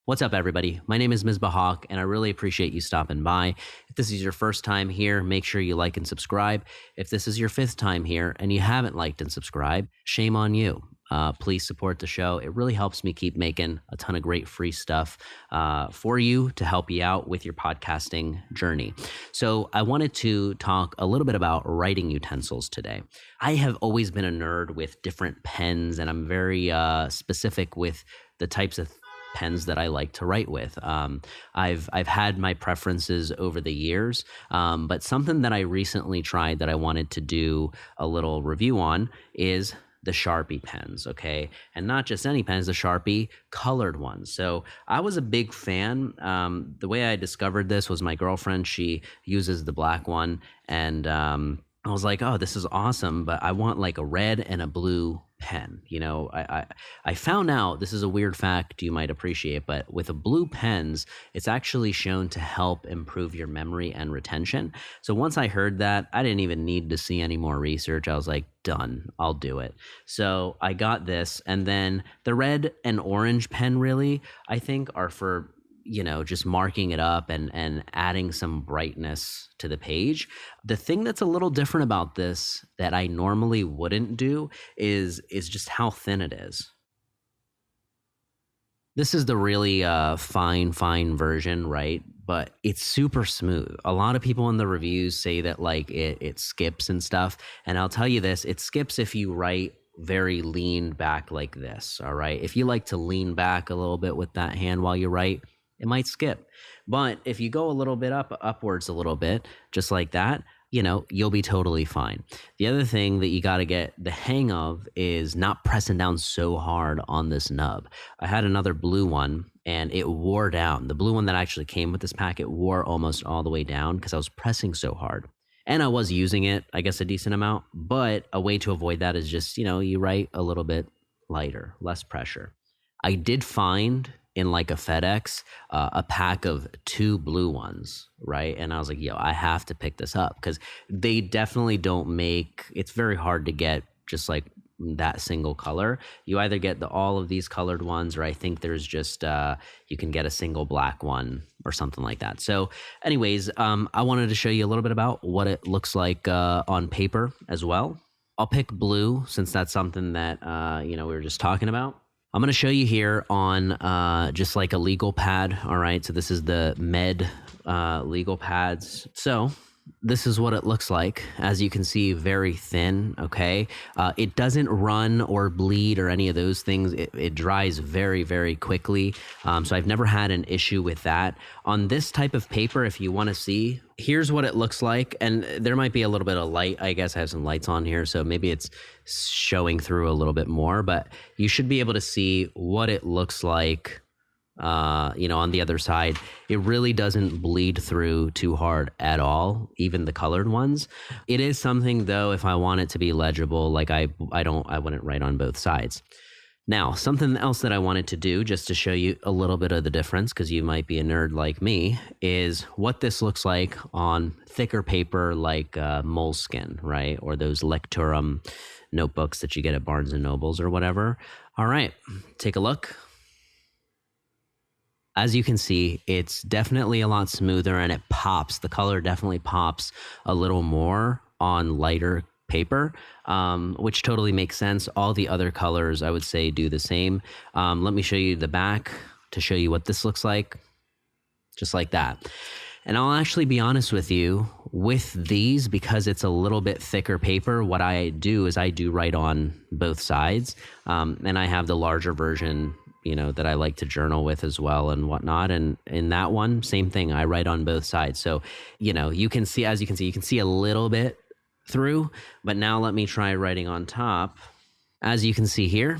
What's up, everybody? My name is Misbah Haque, and I really appreciate you stopping by. If this is your first time here, make sure you like and subscribe. If this is your fifth time here and you haven't liked and subscribed, shame on you. Please support the show. It really helps me keep making a ton of great free stuff for you to help you out with your podcasting journey. So I wanted to talk a little bit about writing utensils today. I have always been a nerd with different pens, and I'm very specific with the types of pens that I like to write with. I've had my preferences over the years, but something that I recently tried that I wanted to do a little review on is the Sharpie pens, okay? And not just any pens, the Sharpie colored ones. So I was a big fan. The way I discovered this was my girlfriend. She uses the black one, and I was like, oh, this is awesome, but I want like a red and a blue pen. You know, I found out, this is a weird fact you might appreciate, but with the blue pens, it's actually shown to help improve your memory and retention. So once I heard that, I didn't even need to see any more research. I was like, done, I'll do it. So I got this, and then the red and orange pen really, I think, are for just marking it up and adding some brightness to the page. The thing that's a little different about this that I normally wouldn't do is just how thin it is. This is the really fine version, right? But it's super smooth. A lot of people in the reviews say that like it skips and stuff. And I'll tell you this, it skips if you write very leaned back like this, all right? If you like to lean back a little bit with that hand while you write, it might skip. But if you go a little bit upwards a little bit, just like that, you'll be totally fine. The other thing that you got to get the hang of is not pressing down so hard on this nub. I had another blue one and it wore down. The blue one that actually came with this packet wore almost all the way down because I was pressing so hard. And I was using it, I guess, a decent amount. But a way to avoid that is just, you write a little bit lighter, less pressure. I did find in like a FedEx, a pack of 2 blue ones, right? And I was like, I have to pick this up because they definitely don't make, it's very hard to get just like that single color. You either get all of these colored ones, or I think there's just, you can get a single black one or something like that. So anyways, I wanted to show you a little bit about what it looks like on paper as well. I'll pick blue since that's something that, we were just talking about. I'm going to show you here on just like a legal pad. All right. So this is the Med legal pads. So this is what it looks like. As you can see, very thin. Okay. It doesn't run or bleed or any of those things. It dries very, very quickly. So I've never had an issue with that. On this type of paper, if you want to see, here's what it looks like. And there might be a little bit of light. I guess I have some lights on here, so maybe it's showing through a little bit more, but you should be able to see what it looks like, on the other side. It really doesn't bleed through too hard at all, even the colored ones. It is something though, if I want it to be legible, like I wouldn't write on both sides. Now, something else that I wanted to do just to show you a little bit of the difference, because you might be a nerd like me, is what this looks like on thicker paper like moleskin, right? Or those Lecturum notebooks that you get at Barnes & Nobles or whatever. All right, take a look. As you can see, it's definitely a lot smoother and it pops. The color definitely pops a little more on lighter paper, which totally makes sense. All the other colors, I would say, do the same. Let me show you the back to show you what this looks like, just like that. And I'll actually be honest with you, with these, because it's a little bit thicker paper, what I do is I do write on both sides. And I have the larger version, that I like to journal with as well and whatnot. And in that one, same thing, I write on both sides. So, you can see a little bit through, but now let me try writing on top. As you can see here,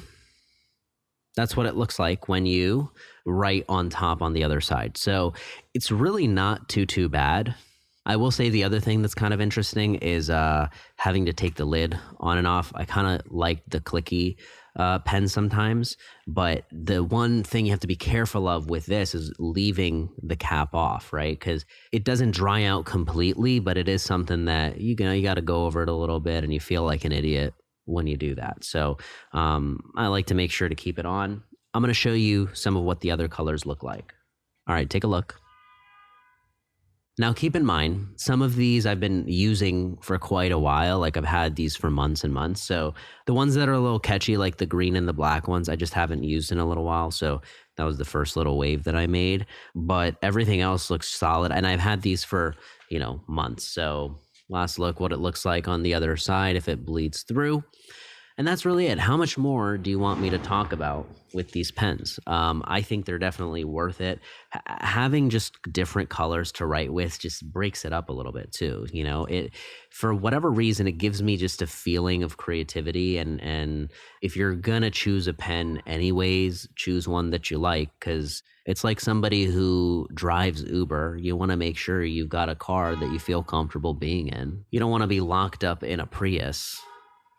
that's what it looks like when you write on top on the other side. So it's really not too bad. I will say the other thing that's kind of interesting is having to take the lid on and off. I kind of like the clicky pen sometimes, but the one thing you have to be careful of with this is leaving the cap off, right? Because it doesn't dry out completely, but it is something that you got to go over it a little bit, and you feel like an idiot when you do that. So I like to make sure to keep it on. I'm going to show you some of what the other colors look like. All right, take a look. Now, keep in mind, some of these I've been using for quite a while. Like I've had these for months and months. So the ones that are a little catchy, like the green and the black ones, I just haven't used in a little while. So that was the first little wave that I made. But everything else looks solid. And I've had these for, months. So last look what it looks like on the other side if it bleeds through. And that's really it. How much more do you want me to talk about with these pens? I think they're definitely worth it. Having just different colors to write with just breaks it up a little bit too. It for whatever reason it gives me just a feeling of creativity. And if you're gonna choose a pen anyways, choose one that you like, because it's like somebody who drives Uber. You want to make sure you've got a car that you feel comfortable being in. You don't want to be locked up in a Prius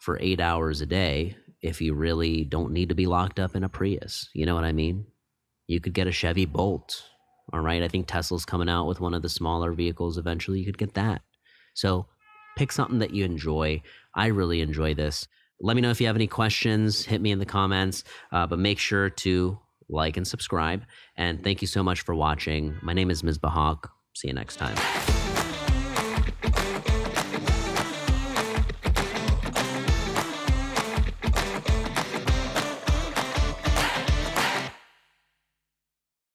for 8 hours a day if you really don't need to be locked up in a Prius. You know what I mean? You could get a Chevy Bolt. All right. I think Tesla's coming out with one of the smaller vehicles eventually. You could get that. So pick something that you enjoy. I really enjoy this. Let me know if you have any questions. Hit me in the comments, but make sure to like and subscribe. And thank you so much for watching. My name is Misbah. See you next time.